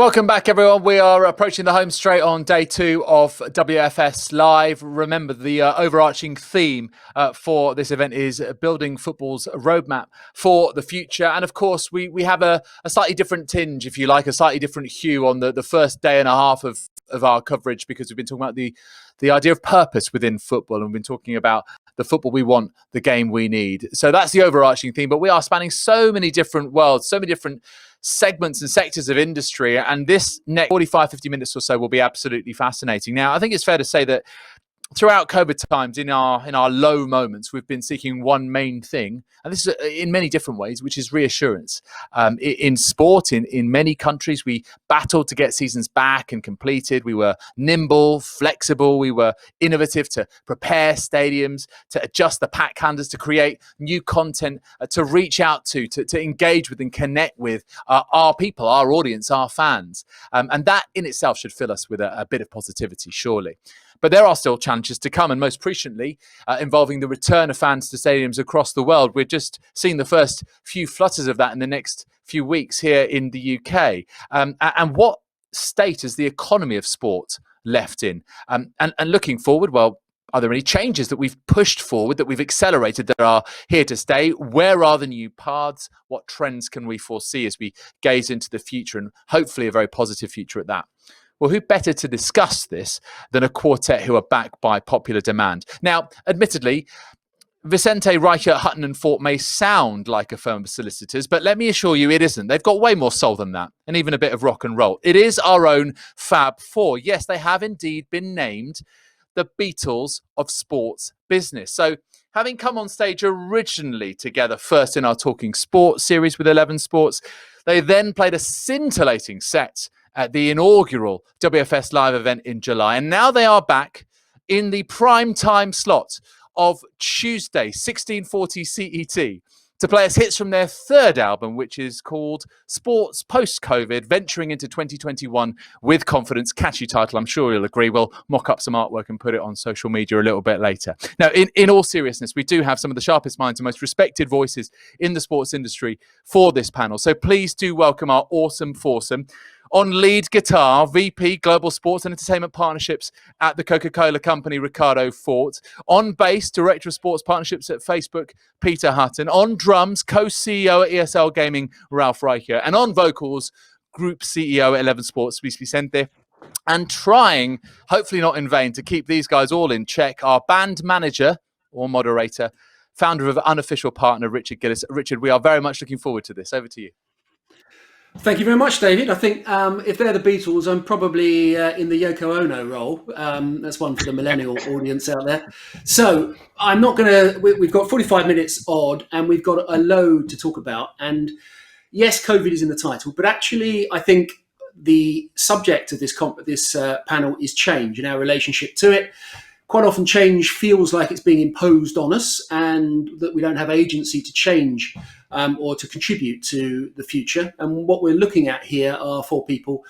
Welcome back, everyone. We are approaching the home straight on day 2 of WFS Live. Remember, the overarching theme for this event is building football's roadmap for the future. And of course, we have a slightly different tinge, if you like, a slightly different hue on the first day and a half of our coverage, because we've been talking about the idea of purpose within football, and we've been talking about the football we want, the game we need. So that's the overarching theme, but we are spanning so many different worlds, so many different segments and sectors of industry, and this next 50 minutes or so will be absolutely fascinating. Now, I think it's fair to say that throughout COVID times, in our low moments, we've been seeking one main thing, and this is in many different ways, which is reassurance. In sport, in many countries, we battled to get seasons back and completed. We were nimble, flexible. We were innovative to prepare stadiums, to adjust the pack calendars, to create new content, to reach out to engage with and connect with our people, our audience, our fans. And that in itself should fill us with a bit of positivity, surely. But there are still challenges to come, and most presciently involving the return of fans to stadiums across the world. We're just seeing the first few flutters of that in the next few weeks here in the UK. And what state is the economy of sport left in? And looking forward, well, are there any changes that we've pushed forward, that we've accelerated, that are here to stay? Where are the new paths? What trends can we foresee as we gaze into the future, and hopefully a very positive future at that? Well, who better to discuss this than a quartet who are backed by popular demand? Now, admittedly, Vicente, Reichert, Hutton and Fort may sound like a firm of solicitors, but let me assure you it isn't. They've got way more soul than that, and even a bit of rock and roll. It is our own Fab Four. Yes, they have indeed been named the Beatles of sports business. So, having come on stage originally together, first in our Talking Sports series with 11 Sports, they then played a scintillating set at the inaugural WFS Live event in July. And now they are back in the prime time slot of Tuesday, 1640 CET, to play us hits from their third album, which is called Sports Post-COVID, venturing into 2021 with confidence. Catchy title, I'm sure you'll agree. We'll mock up some artwork and put it on social media a little bit later. Now, in all seriousness, we do have some of the sharpest minds and most respected voices in the sports industry for this panel. So please do welcome our awesome foursome. On lead guitar, VP Global Sports and Entertainment Partnerships at the Coca-Cola Company, Ricardo Fort. On bass, Director of Sports Partnerships at Facebook, Peter Hutton. On drums, Co-CEO at ESL Gaming, Ralph Reichert. And on vocals, Group CEO at 11 Sports, Luis Vicente. And trying, hopefully not in vain, to keep these guys all in check, our band manager or moderator, founder of Unofficial Partner, Richard Gillis. Richard, we are very much looking forward to this. Over to you. Thank you very much, David. I think if they're the Beatles, I'm probably in the Yoko Ono role. That's one for the millennial audience out there. So I'm not going to... We've got 45 minutes odd, and we've got a load to talk about. And yes, COVID is in the title, but actually I think the subject of this panel is change and our relationship to it. Quite often change feels like it's being imposed on us, and that we don't have agency to change or to contribute to the future. And what we're looking at here are for people,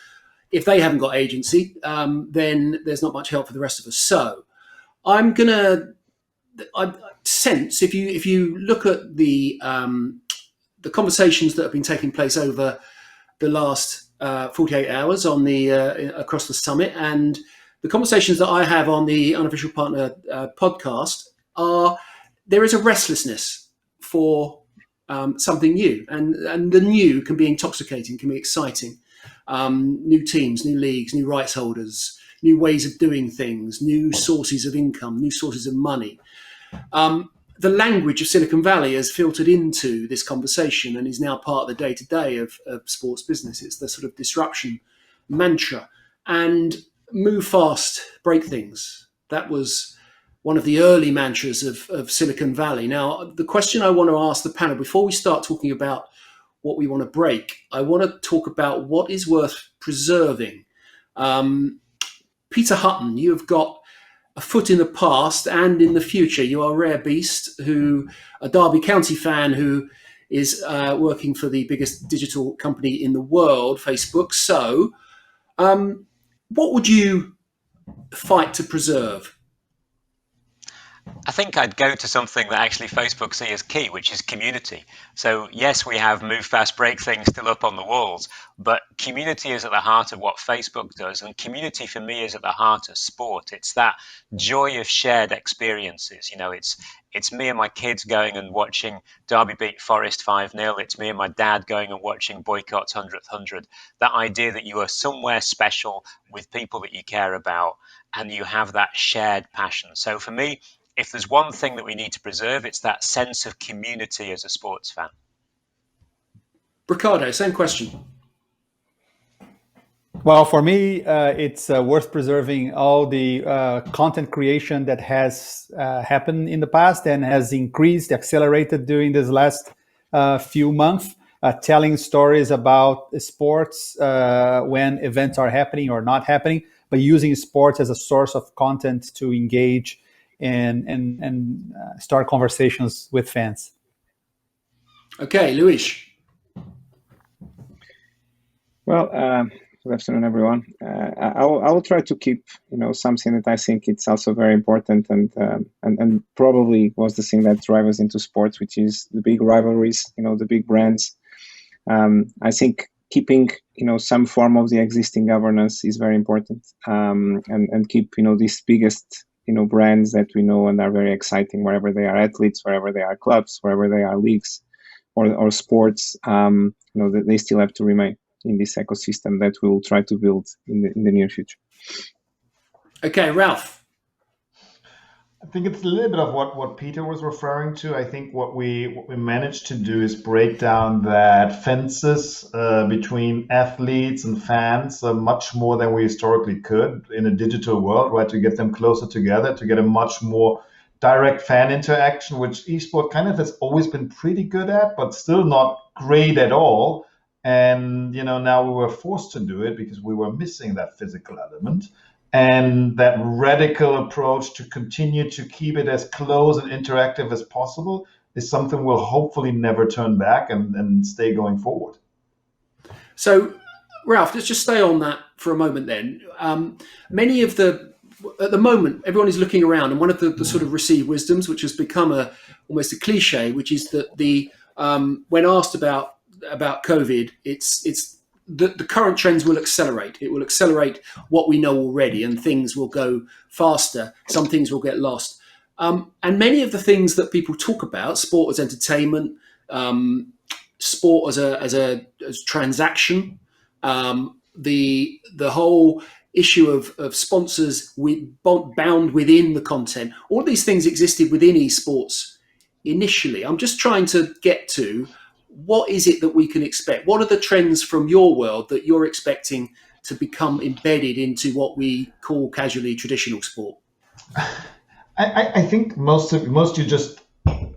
if they haven't got agency, then there's not much help for the rest of us. So I sense if you look at the conversations that have been taking place over the last 48 hours on the across the summit, and the conversations that I have on the Unofficial Partner podcast, there is a restlessness for something new, and the new can be intoxicating, can be exciting. New teams, new leagues, new rights holders, new ways of doing things, new sources of income, new sources of money. The language of Silicon Valley has filtered into this conversation and is now part of the day-to-day of sports business. It's the sort of disruption mantra. And move fast, break things. That was one of the early mantras of Silicon Valley. Now, the question I want to ask the panel, before we start talking about what we want to break, I want to talk about what is worth preserving. Peter Hutton, you have got a foot in the past and in the future. You are a rare beast, a Derby County fan who is working for the biggest digital company in the world, Facebook. So, what would you fight to preserve? I think I'd go to something that actually Facebook see as key, which is community. So yes, we have move fast, break things still up on the walls, but community is at the heart of what Facebook does, and community for me is at the heart of sport. It's that joy of shared experiences. It's me and my kids going and watching Derby beat Forest 5-0. It's me and my dad going and watching Boycott's 100th 100. That idea that you are somewhere special with people that you care about and you have that shared passion. So for me, if there's one thing that we need to preserve, it's that sense of community as a sports fan. Ricardo, same question. Well, for me, it's worth preserving all the content creation that has happened in the past and has increased, accelerated during this last few months, telling stories about sports when events are happening or not happening, but using sports as a source of content to engage and start conversations with fans. Okay, Luis. Well, good afternoon, everyone. I will try to keep, something that I think it's also very important and probably was the thing that drives us into sports, which is the big rivalries, the big brands. I think keeping, some form of the existing governance is very important, and keep, these biggest, brands that we know and are very exciting, wherever they are athletes, wherever they are clubs, wherever they are leagues or sports, they still have to remain in this ecosystem that we'll try to build in the near future. Okay, Ralph. I think it's a little bit of what Peter was referring to. I think what we managed to do is break down that fences between athletes and fans much more than we historically could in a digital world, right? To get them closer together, to get a much more direct fan interaction, which esports kind of has always been pretty good at, but still not great at all. And now we were forced to do it because we were missing that physical element. And that radical approach to continue to keep it as close and interactive as possible is something we'll hopefully never turn back and stay going forward. So, Ralph, let's just stay on that for a moment then. At the moment, everyone is looking around, and one of the sort of received wisdoms, which has become almost a cliche, which is that when asked about COVID, it's the current trends will accelerate. It will accelerate what we know already, and things will go faster. Some things will get lost. And many of the things that people talk about, sport as entertainment, sport as transaction, the whole issue of sponsors bound within the content, all these things existed within esports initially. I'm just trying to get to, what is it that we can expect? What are the trends from your world that you're expecting to become embedded into what we call casually traditional sport? I think most you just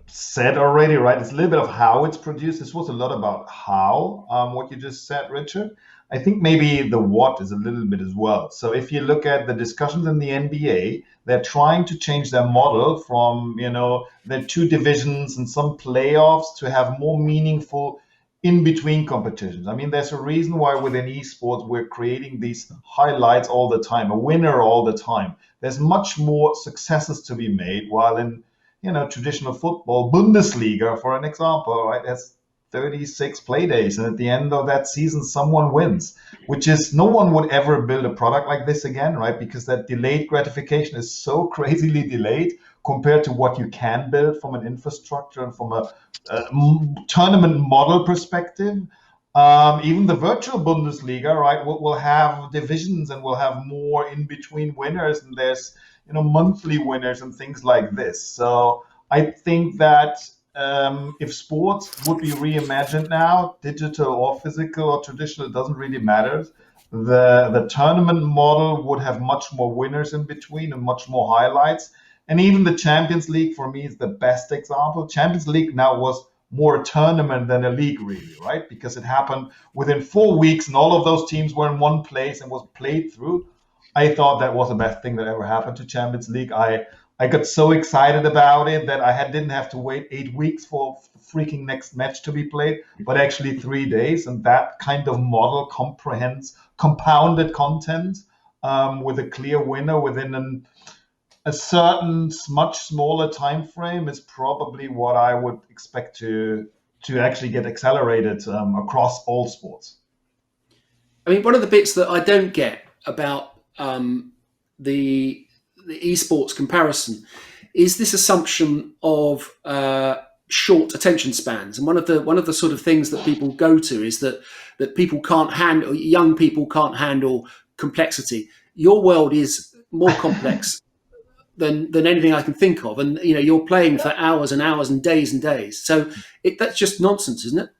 said already, right? It's a little bit of how it's produced. This was a lot about how, what you just said, Richard. I think maybe the what is a little bit as well. So if you look at the discussions in the NBA, they're trying to change their model from, their two divisions and some playoffs to have more meaningful in-between competitions. I mean, there's a reason why within esports we're creating these highlights all the time, a winner all the time. There's much more successes to be made, while in, traditional football, Bundesliga, for an example, right, has 36 play days, and at the end of that season someone wins, which is, no one would ever build a product like this again, right? Because that delayed gratification is so crazily delayed compared to what you can build from an infrastructure and from a tournament model perspective. Even the virtual Bundesliga, right, will have divisions and will have more in between winners, and there's monthly winners and things like this. So I think that if sports would be reimagined now, digital or physical or traditional, it doesn't really matter. The tournament model would have much more winners in between and much more highlights. And even the Champions League, for me, is the best example. Champions League now was more a tournament than a league, really, right? Because it happened within 4 weeks and all of those teams were in one place and was played through. I thought that was the best thing that ever happened to Champions League. I got so excited about it that I didn't have to wait 8 weeks for the freaking next match to be played, but actually 3 days. And that kind of model comprehends compounded content with a clear winner within a certain much smaller time frame is probably what I would expect to actually get accelerated across all sports. I mean, one of the bits that I don't get about the esports comparison is this assumption of short attention spans. And one of the sort of things that people go to is that people can't handle, young people can't handle complexity. Your world is more complex than anything I can think of, and you're playing for hours and hours and days. So that's just nonsense, isn't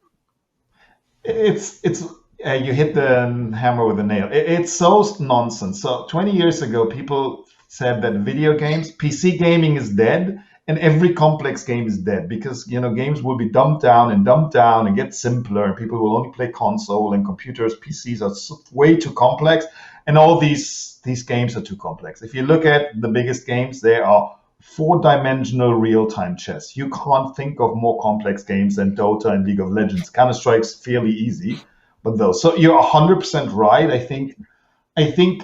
it? It's you hit the hammer with a nail. It's so nonsense. So 20 years ago, people said that video games, PC gaming is dead, and every complex game is dead because games will be dumbed down and get simpler, and people will only play console, and computers, PCs are way too complex, and all these games are too complex. If you look at the biggest games, they are 4-dimensional real-time chess. You can't think of more complex games than Dota and League of Legends. Counter-Strike's fairly easy, but those. So you're 100% right. I think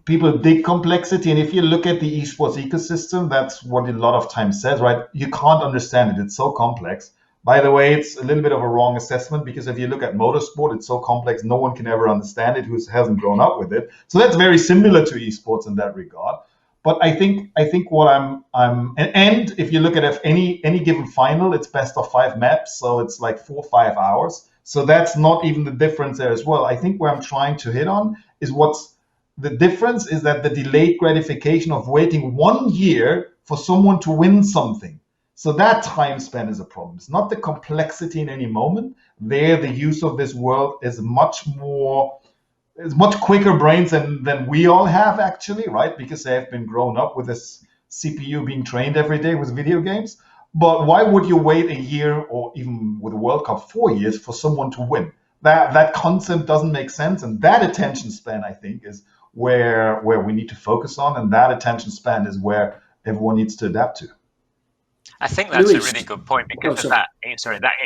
people dig complexity, and if you look at the esports ecosystem, that's what a lot of times says, right? You can't understand it. It's so complex. By the way, it's a little bit of a wrong assessment because if you look at motorsport, it's so complex, no one can ever understand it who hasn't grown up with it. So that's very similar to esports in that regard. But I think what and if you look at any given final, it's best of 5 maps, so it's like 4 or 5 hours. So that's not even the difference there as well. I think where I'm trying to hit on is what's the difference is that the delayed gratification of waiting 1 year for someone to win something. So that time span is a problem. It's not the complexity in any moment. There, the use of this world is much quicker brains than we all have, actually, right? Because they have been grown up with this CPU being trained every day with video games. But why would you wait a year, or even with the World Cup 4 years, for someone to win? That concept doesn't make sense. And that attention span, I think, is where we need to focus on. And that attention span is where everyone needs to adapt to. I think that's a really good point because of that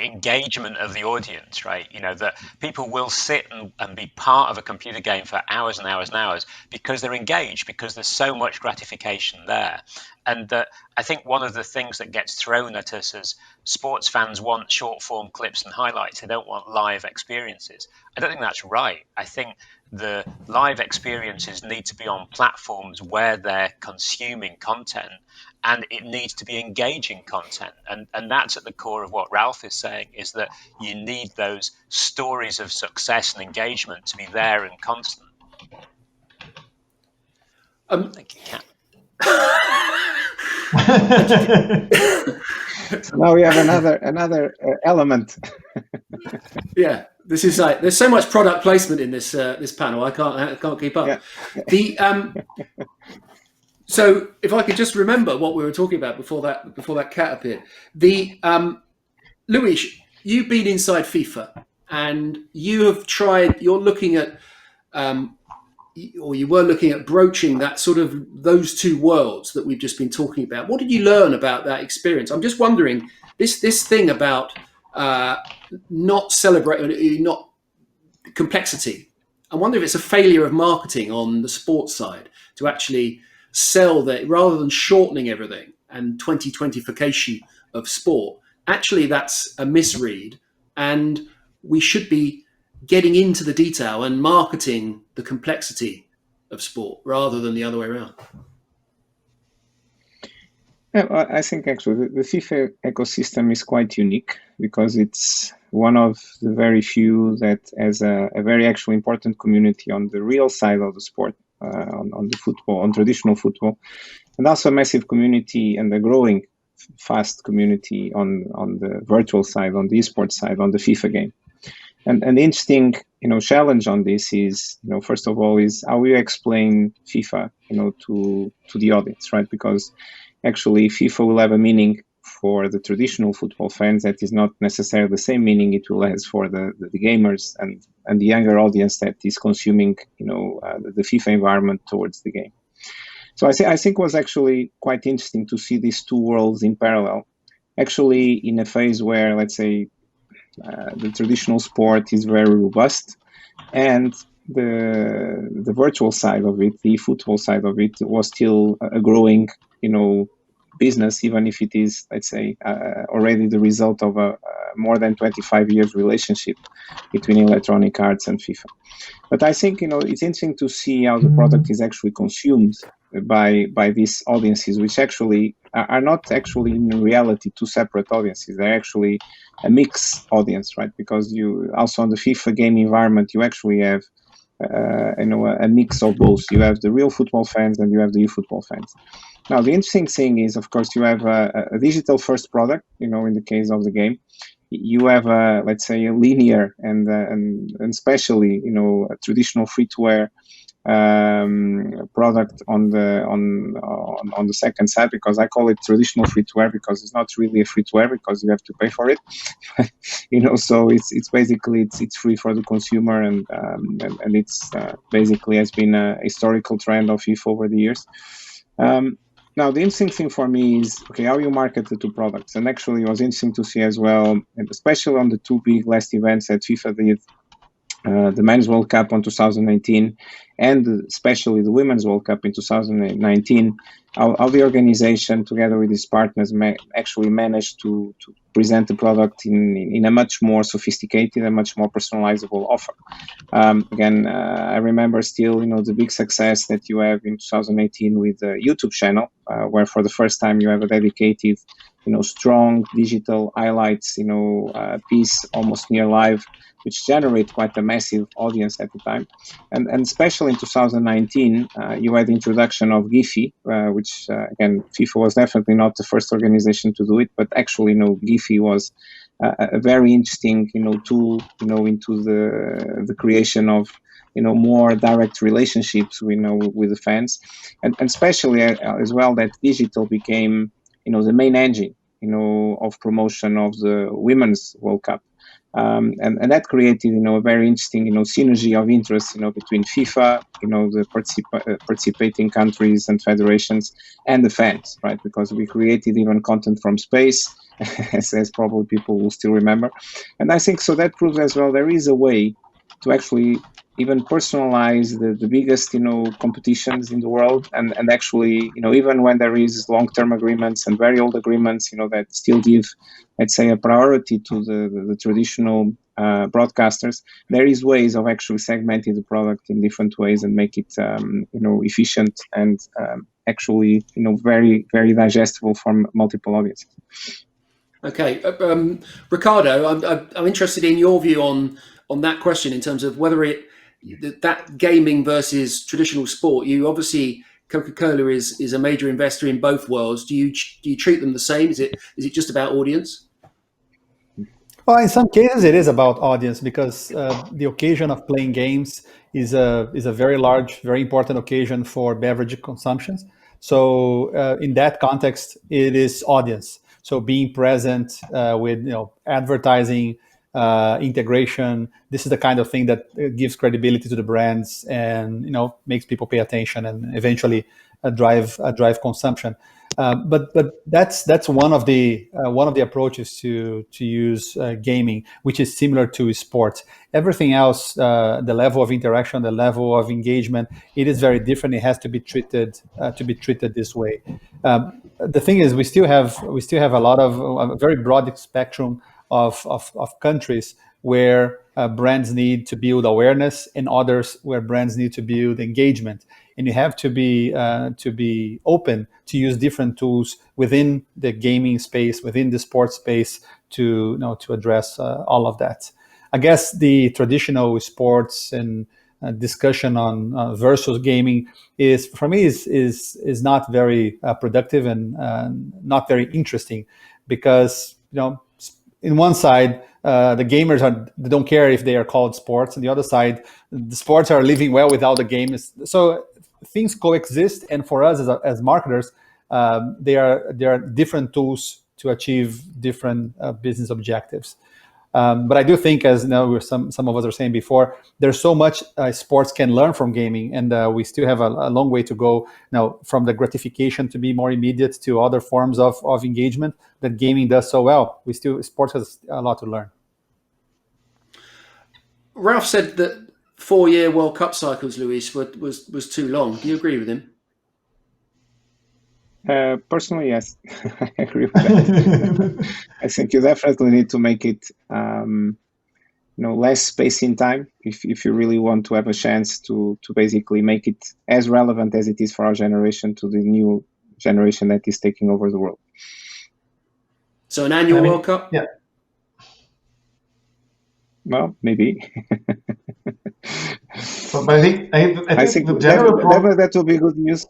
engagement of the audience, right? That people will sit and be part of a computer game for hours and hours and hours because they're engaged, because there's so much gratification there. And I think one of the things that gets thrown at us as sports fans want short form clips and highlights. They don't want live experiences. I don't think that's right. I think the live experiences need to be on platforms where they're consuming content, and it needs to be engaging content. And that's at the core of what Ralph is saying, is that you need those stories of success and engagement to be there and constant. Thank you, Kat. So now we have another element. Yeah, this is like there's so much product placement in this panel. I can't keep up. Yeah. So if I could just remember what we were talking about before that cat appeared. Luis, you've been inside FIFA and you have tried. You're looking at, or you were looking at broaching that sort of those two worlds that we've just been talking about. What did you learn about that experience? I'm just wondering this thing about not celebrating, not complexity. I wonder if it's a failure of marketing on the sports side to actually sell that rather than shortening everything and 2020fication of sport. Actually, that's a misread, and we should be getting into the detail and marketing the complexity of sport rather than the other way around. Yeah, well, I think actually the FIFA ecosystem is quite unique because it's one of the very few that has a very actually important community on the real side of the sport, on the football, on traditional football, and also a massive community and a growing fast community on the virtual side, on the esports side, on the FIFA game. And the interesting, challenge on this is, first of all, is how you explain FIFA, to the audience, right? Because actually FIFA will have a meaning for the traditional football fans that is not necessarily the same meaning it will have for the gamers and the younger audience that is consuming, the FIFA environment towards the game. So I think it was actually quite interesting to see these two worlds in parallel, actually in a phase where, let's say, the traditional sport is very robust and the virtual side of it, the football side of it, was still a growing, business, even if it is, let's say, already the result of a more than 25 years relationship between Electronic Arts and FIFA. But I think it's interesting to see how the product is actually consumed by these audiences, which actually are not actually in reality two separate audiences. They're actually a mixed audience, right? Because you also on the FIFA game environment, you actually have a mix of both. You have the real football fans and you have the eFootball fans. Now, the interesting thing is, of course, you have a digital first product, in the case of the game. You have, let's say, a linear and especially, a traditional free-to-air product on the second side, because I call it traditional free-to-air because it's not really a free-to-air because you have to pay for it. So it's basically it's free for the consumer, and it's basically has been a historical trend of FIFA over the years. Now, the interesting thing for me is, how you market the two products. And actually, it was interesting to see as well, and especially on the two big last events that FIFA did, the Men's World Cup in 2018, and especially the Women's World Cup in 2019, how the organization, together with its partners, actually managed to present the product in a much more sophisticated and much more personalizable offer. Again, I remember still, the big success that you have in 2018 with the YouTube channel, where for the first time you have a dedicated, strong digital highlights, piece almost near live, which generate quite a massive audience at the time. And especially in 2019, you had the introduction of Giphy, which, again, FIFA was definitely not the first organization to do it, but actually, Giphy was a very interesting, tool, into the creation of, more direct relationships, with the fans. And especially as well that digital became, the main engine, of promotion of the Women's World Cup. And that created, a very interesting, synergy of interest, between FIFA, the participating countries and federations and the fans, right? Because we created even content from space, as probably people will still remember. And I think so that proves as well there is a way to actually even personalize the biggest, competitions in the world, and actually, even when there is long-term agreements and very old agreements, that still give, let's say, a priority to the traditional broadcasters, there is ways of actually segmenting the product in different ways and make it, efficient and actually, very, very digestible for multiple audiences. Okay, Ricardo, I'm interested in your view on that question in terms of whether that gaming versus traditional sport. You obviously, Coca-Cola is a major investor in both worlds. Do you treat them the same? Is it just about audience? Well, in some cases, it is about audience because the occasion of playing games is a very large, very important occasion for beverage consumptions. So in that context, it is audience. So being present with advertising, integration, this is the kind of thing that gives credibility to the brands and makes people pay attention and eventually drive consumption. But that's one of the approaches to use gaming, which is similar to sports. Everything else, the level of interaction, the level of engagement, it is very different. It has to be treated this way. The thing is, we still have a lot of a very broad spectrum of countries where brands need to build awareness, and others where brands need to build engagement. And you have to be open to use different tools within the gaming space, within the sports space, to address all of that. I guess the traditional sports and discussion on versus gaming is, for me, is not very productive and not very interesting, because in one side, the gamers they don't care if they are called sports, and the other side, the sports are living well without the games. So things coexist, and for us as marketers, there are different tools to achieve different business objectives. But I do think, as some of us are saying before, there's so much sports can learn from gaming, and we still have a long way to go now, from the gratification to be more immediate to other forms of engagement that gaming does so well. Sports has a lot to learn. Ralph said that 4-year World Cup cycles, Luis, was too long. Do you agree with him? Personally, yes, I agree with that. I think you definitely need to make it, less space in time if you really want to have a chance to basically make it as relevant as it is for our generation to the new generation that is taking over the world. So an annual World Cup? Yeah. Well, maybe. But I think the general problem... that will be good news.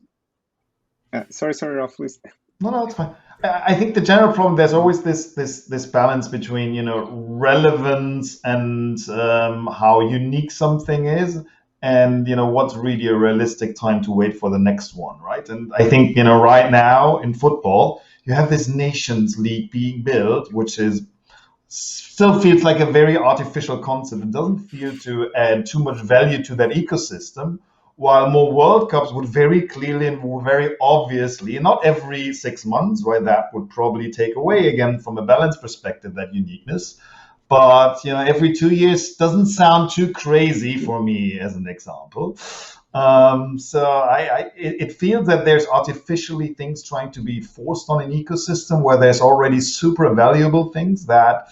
Sorry, Rolf, please. No, it's fine. I think the general problem, there's always this balance between relevance and how unique something is, and what's really a realistic time to wait for the next one, right? And I think right now in football you have this Nations League being built, which still feels like a very artificial concept. It doesn't feel to add too much value to that ecosystem, while more World Cups would very clearly and very obviously, and not every 6 months, right, that would probably take away again from a balance perspective that uniqueness. But every 2 years doesn't sound too crazy for me as an example. So it feels that there's artificially things trying to be forced on an ecosystem where there's already super valuable things that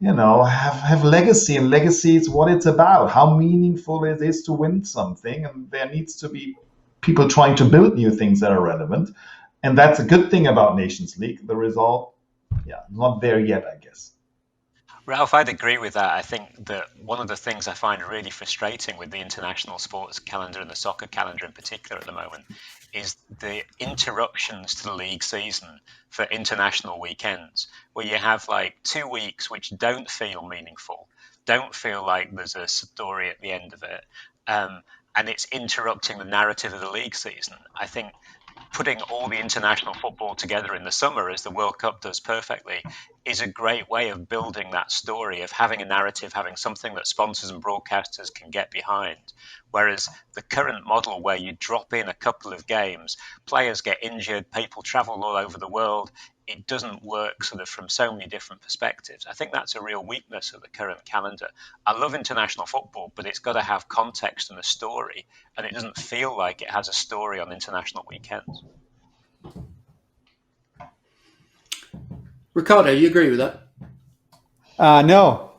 have legacy, and legacy is what it's about, how meaningful it is to win something, and there needs to be people trying to build new things that are relevant, and that's a good thing about Nations League. The result, not there yet, I guess. Ralph, I'd agree with that. I think that one of the things I find really frustrating with the international sports calendar and the soccer calendar in particular at the moment is the interruptions to the league season for international weekends, where you have like 2 weeks which don't feel meaningful, don't feel like there's a story at the end of it, and it's interrupting the narrative of the league season. I think putting all the international football together in the summer, as the World Cup does perfectly, is a great way of building that story, of having a narrative, having something that sponsors and broadcasters can get behind. Whereas the current model where you drop in a couple of games, players get injured, people travel all over the world, it doesn't work sort of from so many different perspectives. I think that's a real weakness of the current calendar. I love international football, but it's got to have context and a story, and it doesn't feel like it has a story on international weekends. Ricardo, you agree with that? No,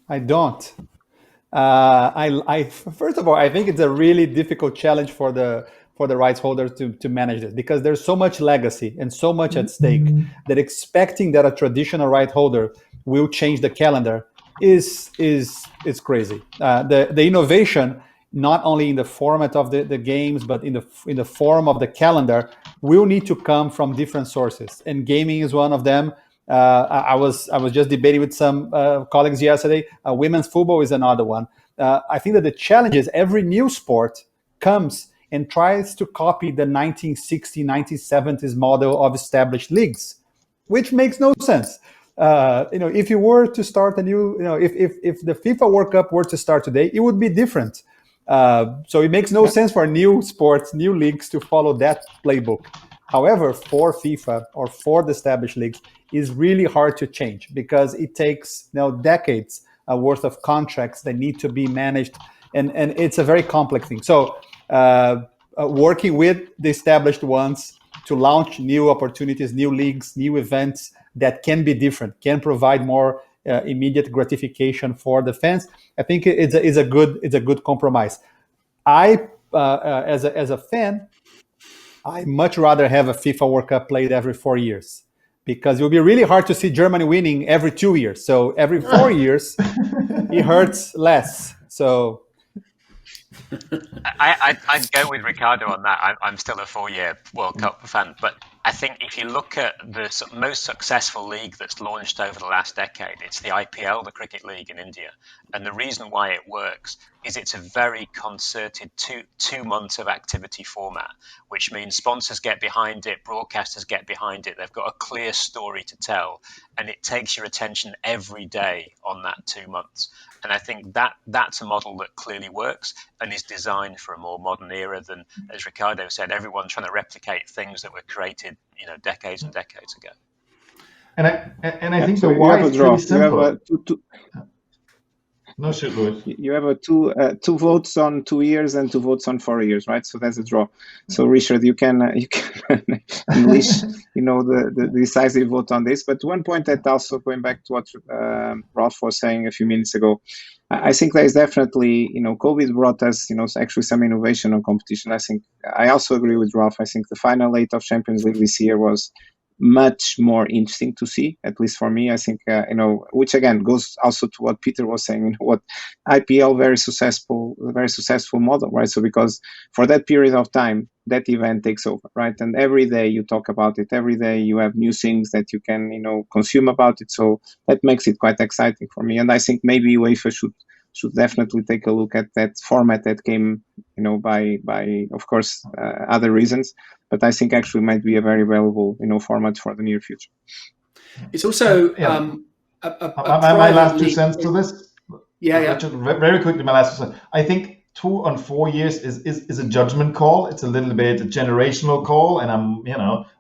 I don't. I first of all, I think it's a really difficult challenge for the rights holders to manage this, because there's so much legacy and so much at stake that expecting that a traditional right holder will change the calendar is crazy. The innovation, not only in the format of the games, but in the form of the calendar, will need to come from different sources, and gaming is one of them. I was just debating with some colleagues yesterday. Women's football is another one. I think that the challenge is every new sport comes and tries to copy the 1960s, 1970s model of established leagues, which makes no sense. If you were to start a new, if the FIFA World Cup were to start today, it would be different. So it makes no sense for new sports, new leagues to follow that playbook. However, for FIFA or for the established leagues, is really hard to change, because it takes decades worth of contracts that need to be managed, and it's a very complex thing. So working with the established ones to launch new opportunities, new leagues, new events that can be different, can provide more immediate gratification for the fans, I think it's a good compromise. I as a fan, I much rather have a FIFA World Cup played every 4 years, because it will be really hard to see Germany winning every 2 years. So every 4 years, it hurts less. So I'd go with Ricardo on that. I'm still a 4-year World Cup fan, but I think if you look at the most successful league that's launched over the last decade, it's the IPL, the Cricket League in India. And the reason why it works is it's a very concerted 2 months of activity format, which means sponsors get behind it, broadcasters get behind it. They've got a clear story to tell, and it takes your attention every day on that 2 months. And I think that's a model that clearly works and is designed for a more modern era than, as Ricardo said, everyone trying to replicate things that were created, decades and decades ago. And I think the why is pretty simple. No shit, Louis. You have two votes on 2 years and 2 votes on 4 years, right? So that's a draw. So Richard, you can unleash, the decisive vote on this. But one point that also going back to what Ralph was saying a few minutes ago, I think there is definitely, COVID brought us, actually some innovation on competition. I also agree with Ralph. I think the final 8 of Champions League this year was much more interesting to see, at least for me. I think, which again goes also to what Peter was saying, what IPL, very successful model, right? So because for that period of time, that event takes over, right? And every day you talk about it, every day you have new things that you can, consume about it. So that makes it quite exciting for me. And I think maybe UEFA should definitely take a look at that format that came, by of course, other reasons. But I think actually might be a very valuable, format for the near future. It's also my last 2 cents to this. Yeah. Richard, very quickly, my last 2 cents. I think 2 and 4 years is a judgment call. It's a little bit a generational call, and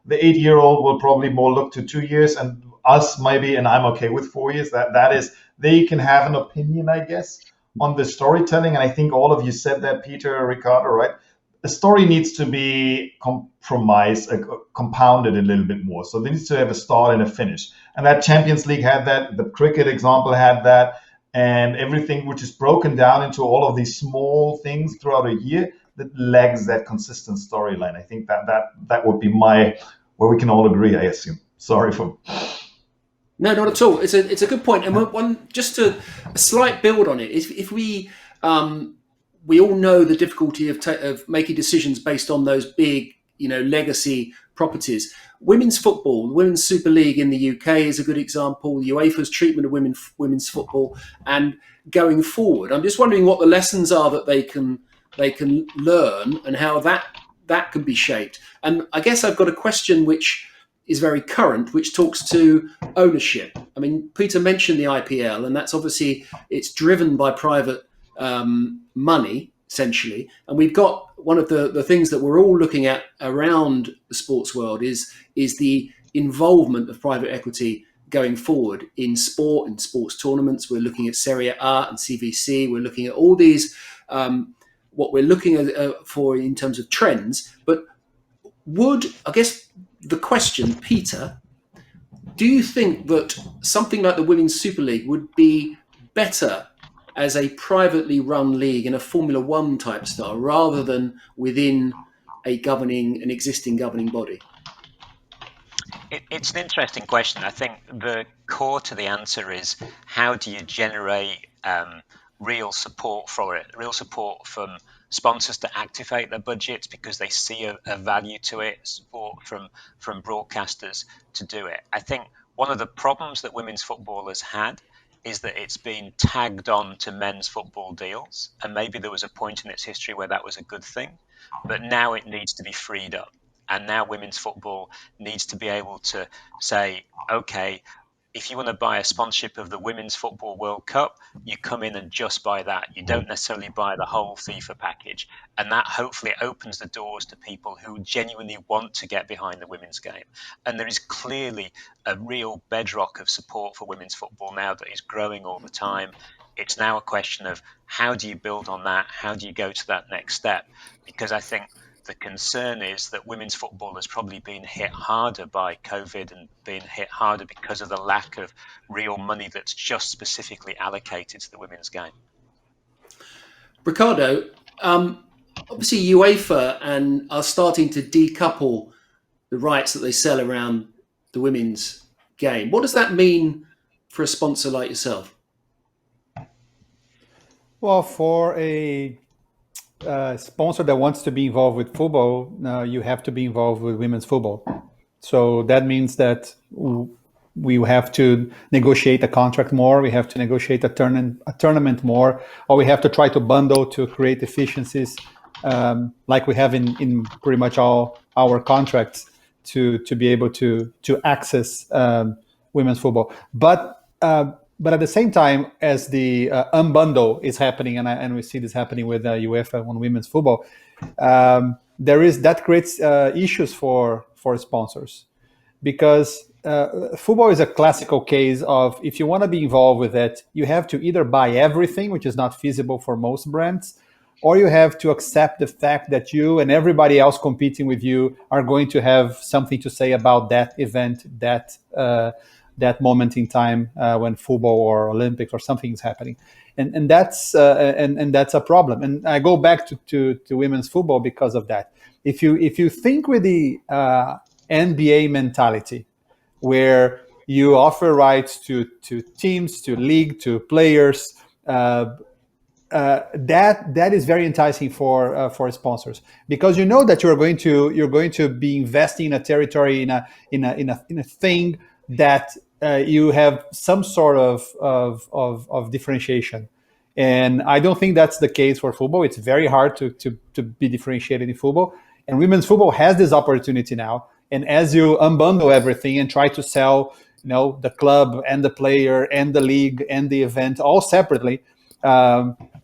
the 8-year-old will probably more look to 2 years, and us maybe, and I'm okay with 4 years. That is, they can have an opinion, I guess, on the storytelling, and I think all of you said that, Peter, Ricardo, right? The story needs to be compounded a little bit more. So they need to have a start and a finish. And that Champions League had that, the cricket example had that, and everything which is broken down into all of these small things throughout a year that lags that consistent storyline. I think that would be where we can all agree, I assume. Sorry for... No, not at all. It's a good point. And one just a slight build on it. If we all know the difficulty of making decisions based on those big, legacy properties. Women's football, the Women's Super League in the UK is a good example. UEFA's treatment of women's football, and going forward, I'm just wondering what the lessons are that they can learn and how that can be shaped. And I guess I've got a question which is very current, which talks to ownership. I mean, Peter mentioned the IPL, and that's obviously, it's driven by private money, essentially. And we've got one of the things that we're all looking at around the sports world is the involvement of private equity going forward in sport and sports tournaments. We're looking at Serie A and CVC. We're looking at all these, what we're looking at for in terms of trends. But I guess the question, Peter, do you think that something like the Women's Super League would be better as a privately run league in a Formula One type style rather than within an existing governing body? It's an interesting question. I think the core to the answer is, how do you generate real support for it, real support from sponsors to activate their budgets because they see a value to it, support from broadcasters to do it. I think one of the problems that women's football has had is that it's been tagged on to men's football deals, and maybe there was a point in its history where that was a good thing, but now it needs to be freed up. And now women's football needs to be able to say, okay, if you want to buy a sponsorship of the Women's Football World Cup, you come in and just buy that. You don't necessarily buy the whole FIFA package. And that hopefully opens the doors to people who genuinely want to get behind the women's game. And there is clearly a real bedrock of support for women's football now that is growing all the time. It's now a question of, how do you build on that? How do you go to that next step? Because I think the concern is that women's football has probably been hit harder by COVID and been hit harder because of the lack of real money that's just specifically allocated to the women's game. Ricardo, obviously UEFA are starting to decouple the rights that they sell around the women's game. What does that mean for a sponsor like yourself? Well, for a sponsor that wants to be involved with football, you have to be involved with women's football. So that means that we have to negotiate a contract more, we have to negotiate a tournament more, or we have to try to bundle to create efficiencies like we have in pretty much all our contracts to be able to access women's football. But at the same time, as the unbundle is happening, and we see this happening with UEFA on women's football, that creates issues for sponsors, because football is a classical case of, if you want to be involved with it, you have to either buy everything, which is not feasible for most brands, or you have to accept the fact that you and everybody else competing with you are going to have something to say about that event, that moment in time when football or Olympics or something is happening, and that's a problem. And I go back to women's football because of that. If you think with the NBA mentality, where you offer rights to teams, to league, to players, that is very enticing for sponsors, because you know that you're going to be investing in a territory, in a thing that you have some sort of differentiation. And I don't think that's the case for football. It's very hard to be differentiated in football, and women's football has this opportunity now. And as you unbundle everything and try to sell, the club and the player and the league and the event all separately,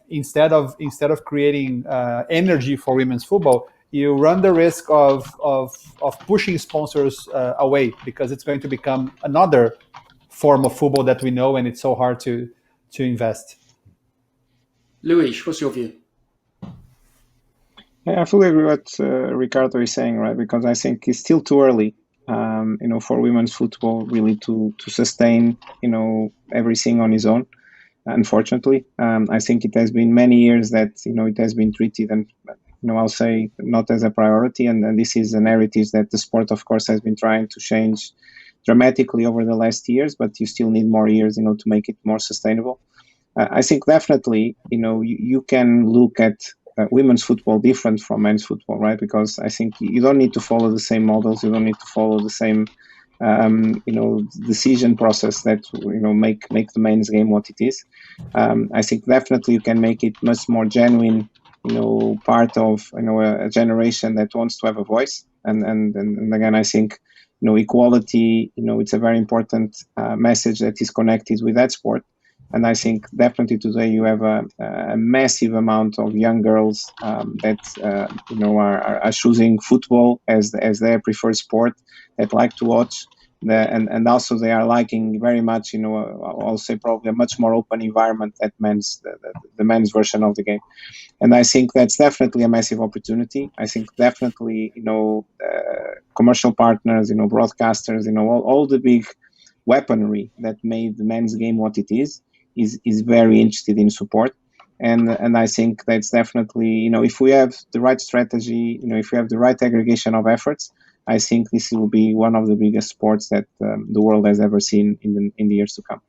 instead of creating energy for women's football, you run the risk of pushing sponsors away, because it's going to become another form of football that we know, and it's so hard to invest. Luis, what's your view? I fully agree with what Ricardo is saying, right? Because I think it's still too early, for women's football really to sustain, everything on its own. Unfortunately, I think it has been many years that it has been treated, and I'll say, not as a priority, and this is a narrative that the sport, of course, has been trying to change dramatically over the last years, but you still need more years, to make it more sustainable. I think definitely, you can look at women's football different from men's football, right? Because I think you don't need to follow the same models, you don't need to follow the same decision process that make the men's game what it is. I think definitely you can make it much more genuine, part of a generation that wants to have a voice. And again, I think equality, it's a very important message that is connected with that sport. And I think definitely today you have a massive amount of young girls that are choosing football as their preferred sport, that like to watch. And also they are liking very much, I'll say probably a much more open environment that the men's version of the game. And I think that's definitely a massive opportunity. I think definitely, commercial partners, broadcasters, all the big weaponry that made the men's game what it is very interested in support. And I think that's definitely, if we have the right strategy, if we have the right aggregation of efforts, I think this will be one of the biggest sports that the world has ever seen in the years to come.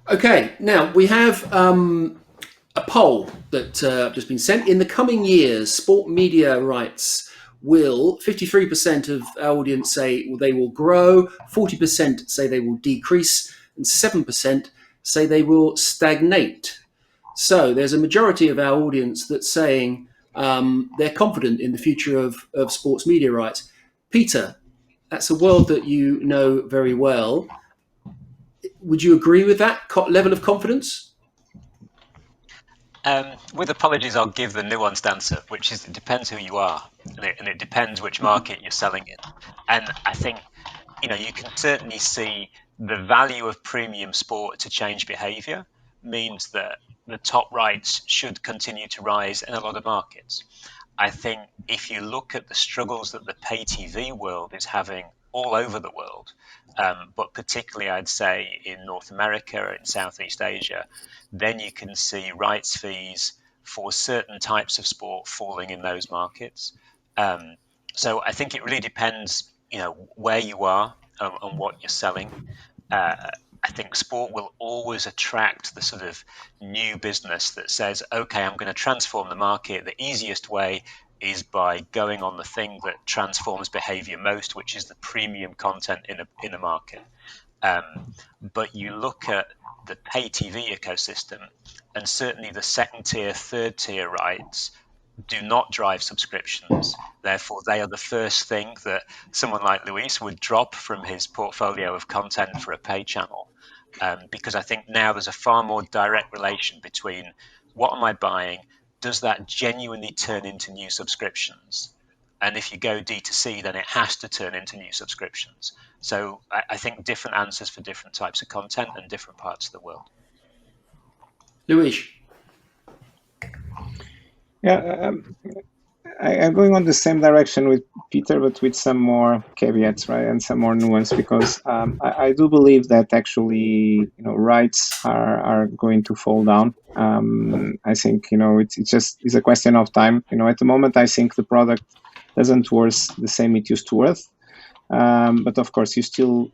Okay, now we have a poll that just been sent. In the coming years, sport media rights will, 53% of our audience say they will grow, 40% say they will decrease, and 7% say they will stagnate. So there's a majority of our audience that's saying they're confident in the future of sports media rights. Peter, that's a world that you know very well. Would you agree with that level of confidence? With apologies, I'll give the nuanced answer, which is it depends who you are, and it depends which market you're selling in. And I think, you can certainly see the value of premium sport to change behavior means that the top rights should continue to rise in a lot of markets. I think if you look at the struggles that the pay TV world is having all over the world, but particularly I'd say in North America and Southeast Asia, then you can see rights fees for certain types of sport falling in those markets. So I think it really depends, where you are and what you're selling. I think sport will always attract the sort of new business that says, okay, I'm going to transform the market. The easiest way is by going on the thing that transforms behavior most, which is the premium content in a market. But you look at the pay TV ecosystem, and certainly the second tier, third tier rights do not drive subscriptions. Therefore, they are the first thing that someone like Luis would drop from his portfolio of content for a pay channel. Because I think now there's a far more direct relation between what am I buying? Does that genuinely turn into new subscriptions? And if you go D2C, then it has to turn into new subscriptions. So I think different answers for different types of content and different parts of the world. Luis. Yeah, I'm going on the same direction with Peter, but with some more caveats, right, and some more nuance, because I do believe that actually, rights are going to fall down. I think, it's a question of time. At the moment, I think the product doesn't worth the same it used to worth. But of course, you still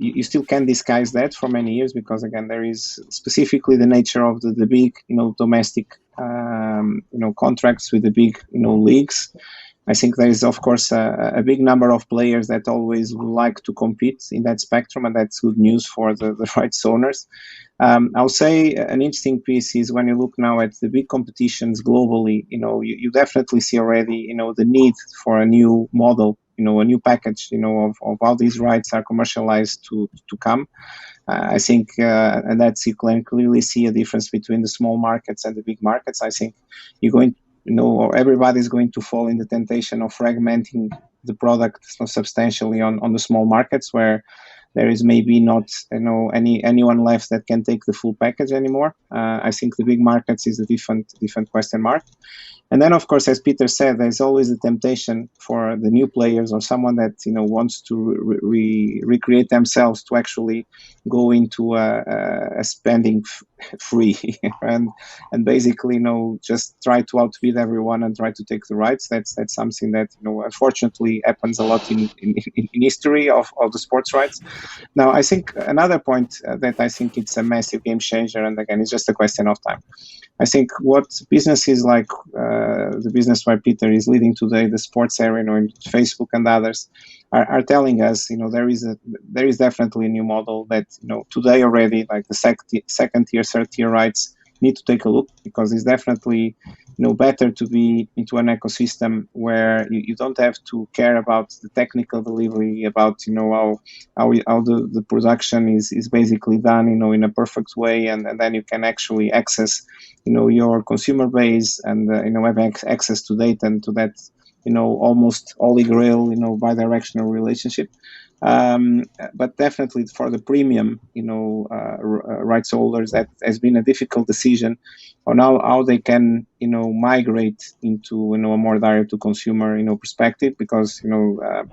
can disguise that for many years, because again, there is specifically the nature of the big, domestic, contracts with the big, leagues. I think there is, of course, a big number of players that always would like to compete in that spectrum, and that's good news for the rights owners. I'll say an interesting piece is when you look now at the big competitions globally, you definitely see already, the need for a new model, a new package, of how these rights are commercialized to come. I think, and that's, you can clearly see a difference between the small markets and the big markets. I think you're going, or everybody's going to fall in the temptation of fragmenting the product so substantially on the small markets, where there is maybe not, anyone left that can take the full package anymore. I think the big markets is a different question mark. And then, of course, as Peter said, there's always the temptation for the new players or someone that wants to recreate themselves to actually go into a spending free and basically just try to outbid everyone and try to take the rights. That's something that unfortunately happens a lot in history of the sports rights. Now, I think another point that I think it's a massive game changer, and again, it's just a question of time. I think what businesses like the business where Peter is leading today, the sports area, in Facebook and others, are telling us, there is definitely a new model that, today already, like the second tier, third tier rights need to take a look, because it's definitely better to be into an ecosystem where you don't have to care about the technical delivery, about how the production is basically done in a perfect way, and then you can actually access your consumer base and have access to data and to that almost holy grail bi-directional relationship. But definitely for the premium rights holders, that has been a difficult decision on how they can migrate into a more direct to consumer perspective, because the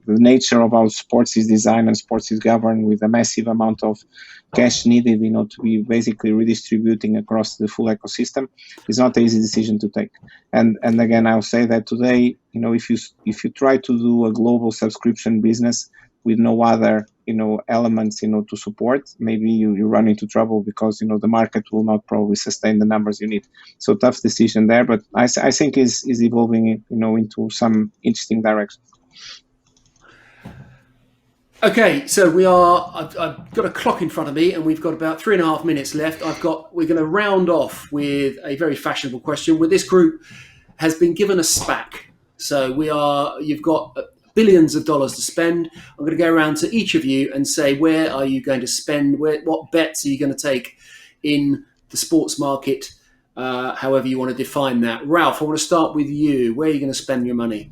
nature of how sports is designed and sports is governed, with a massive amount of cash needed to be basically redistributing across the full ecosystem, is not an easy decision to take. And again, I'll say that today, if you try to do a global subscription business with no other elements to support, maybe you run into trouble, because the market will not probably sustain the numbers you need. So tough decision there, but I think is evolving into some interesting directions. Okay, so I've got a clock in front of me, and we've got about 3.5 minutes left. We're going to round off with a very fashionable question. With this group has been given a SPAC, so you've got billions of dollars to spend. I'm going to go around to each of you and say, where are you going to spend? What bets are you going to take in the sports market? However you want to define that. Ralph, I want to start with you. Where are you going to spend your money?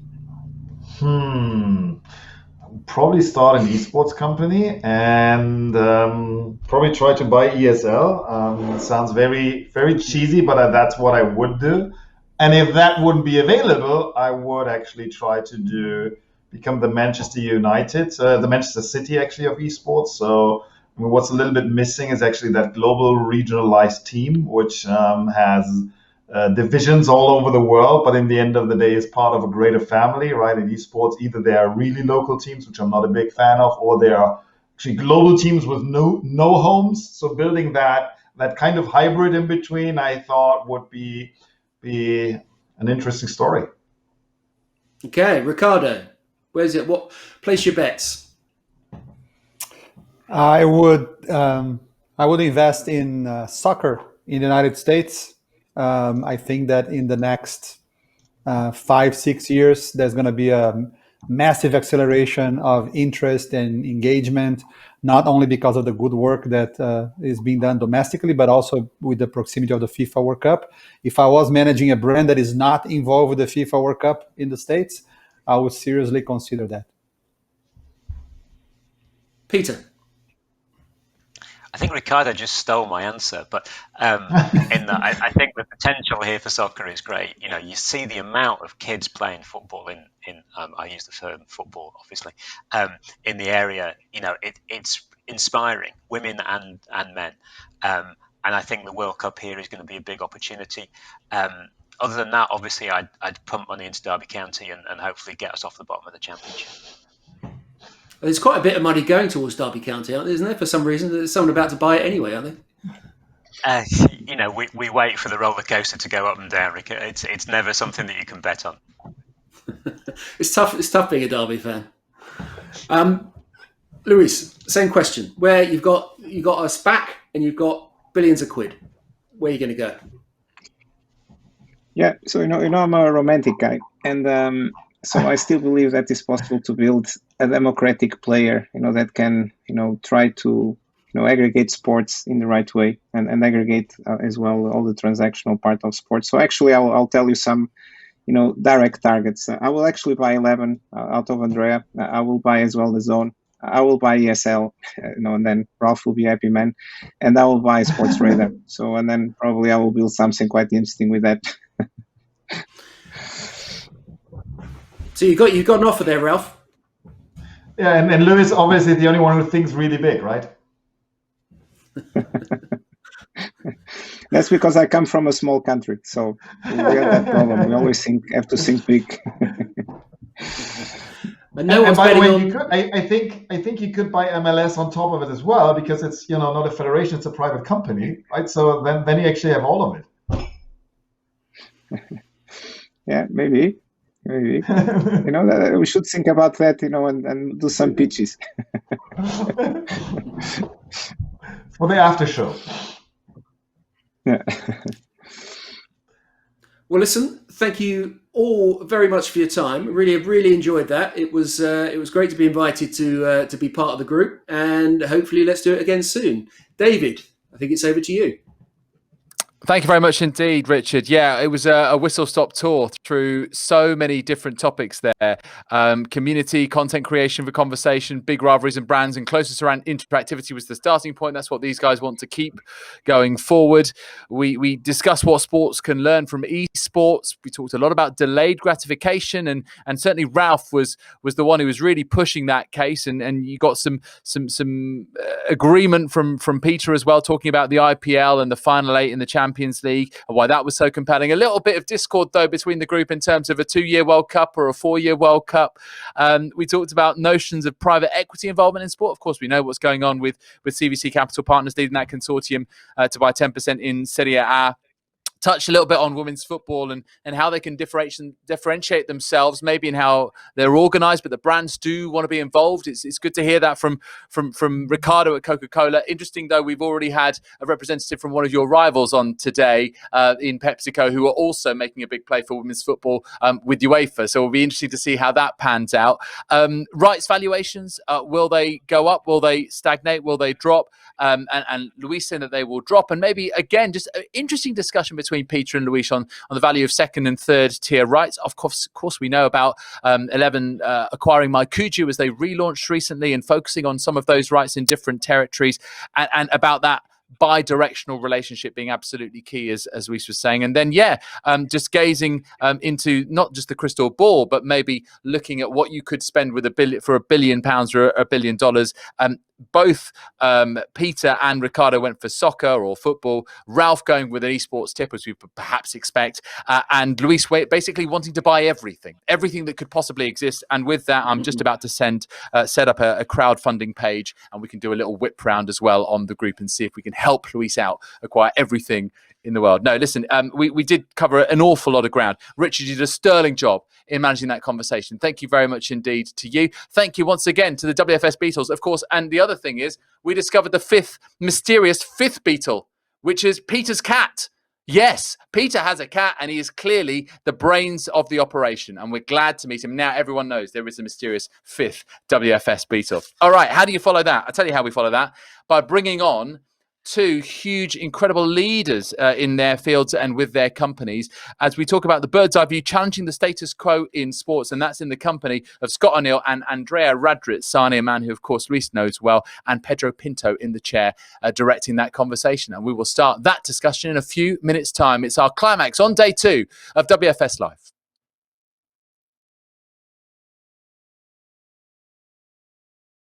Probably start an esports company and probably try to buy ESL. It sounds very, very cheesy, but that's what I would do. And if that wouldn't be available, I would actually try to become the Manchester United, the Manchester City actually of esports. So what's a little bit missing is actually that global regionalized team, which has divisions all over the world, but in the end of the day is part of a greater family, right? In esports, either they are really local teams, which I'm not a big fan of, or they are actually global teams with no homes. So building that kind of hybrid in between, I thought would be an interesting story. Okay, Ricardo, where's it? What place your bets? I would invest in soccer in the United States. I think that in the next 5-6 years, there's going to be a massive acceleration of interest and engagement, not only because of the good work that is being done domestically, but also with the proximity of the FIFA World Cup. If I was managing a brand that is not involved with the FIFA World Cup in the States, I would seriously consider that. Peter. I think Ricardo just stole my answer, but in that I think the potential here for soccer is great. You know, you see the amount of kids playing football in I use the term football, obviously, in the area. You know, it's inspiring, women and men, and I think the World Cup here is going to be a big opportunity. Other than that, obviously, I'd pump money into Derby County and hopefully get us off the bottom of the Championship. There's quite a bit of money going towards Derby County, isn't there? For some reason, there's someone about to buy it anyway, aren't they? You know, we wait for the roller coaster to go up and down, Rick. It's never something that you can bet on. It's tough. It's tough being a Derby fan. Luis, same question. Where you've got us back and you've got billions of quid, where are you going to go? Yeah, so I'm a romantic guy, and so I still believe that it's possible to build a democratic player, that can, try to, aggregate sports in the right way and aggregate as well all the transactional part of sports. So actually, I'll tell you some, direct targets. I will actually buy 11 out of Andrea. I will buy as well the Zone. I will buy ESL, and then Ralph will be happy, man. And I will buy Sports Radar. So, and then probably I will build something quite interesting with that. So you got an offer there, Ralph. Yeah, and Lewis obviously the only one who thinks really big, right? That's because I come from a small country, so we have that problem. We always have to think big. And no one's by the betting way, on... you could, I think you could buy MLS on top of it as well, because it's not a federation, it's a private company, right? So then you actually have all of it. Yeah, maybe. We should think about that, and do some pitches. For the after show. Yeah. Well, listen, thank you all very much for your time. Really enjoyed that. It was great to be invited to be part of the group, and hopefully let's do it again soon. David, I think it's over to you. Thank you very much indeed, Richard. Yeah, it was a whistle-stop tour through so many different topics there. Community, content creation for conversation, big rivalries and brands, and closest around interactivity was the starting point. That's what these guys want to keep going forward. We discussed what sports can learn from esports. We talked a lot about delayed gratification, and certainly Ralph was the one who was really pushing that case. And you got some agreement from Peter as well, talking about the IPL and the final 8 in the Champions League and why that was so compelling. A little bit of discord though between the group in terms of a 2-year World Cup or a 4-year World Cup. We talked about notions of private equity involvement in sport. Of course, we know what's going on with CVC Capital Partners leading that consortium to buy 10% in Serie A. Touch a little bit on women's football and how they can differentiate themselves, maybe in how they're organised, but the brands do want to be involved. It's good to hear that from Ricardo at Coca-Cola. Interesting though, we've already had a representative from one of your rivals on today in PepsiCo, who are also making a big play for women's football with UEFA. So it'll be interesting to see how that pans out. Rights valuations, will they go up? Will they stagnate? Will they drop? And Luis saying that they will drop. And maybe again, just an interesting discussion between Peter and Luis on the value of second and third tier rights. Of course, we know about 11 acquiring Maikuju as they relaunched recently and focusing on some of those rights in different territories, and about that bi-directional relationship being absolutely key, as Luis was saying. And then just gazing into not just the crystal ball, but maybe looking at what you could spend with £1 billion or $1 billion. Both Peter and Ricardo went for soccer or football. Ralph going with an esports tip, as we would perhaps expect, and Luis basically wanting to buy everything that could possibly exist. And with that, I'm just about to set up a crowdfunding page, and we can do a little whip round as well on the group and see if we can help Luis out acquire everything in the world. No, listen, we did cover an awful lot of ground. Richard, you did a sterling job in managing that conversation. Thank you very much indeed to you. Thank you once again to the WFS Beatles, of course. And the other thing is, we discovered the mysterious fifth Beatle, which is Peter's cat. Yes, Peter has a cat, and he is clearly the brains of the operation. And we're glad to meet him. Now everyone knows there is a mysterious fifth WFS Beatle. All right, how do you follow that? I'll tell you how we follow that. By bringing on two huge, incredible leaders in their fields and with their companies, as we talk about the bird's eye view, challenging the status quo in sports. And that's in the company of Scott O'Neill and Andrea Radritzani, a man who, of course, Luis knows well, and Pedro Pinto in the chair directing that conversation. And we will start that discussion in a few minutes' time. It's our climax on day 2 of WFS Live.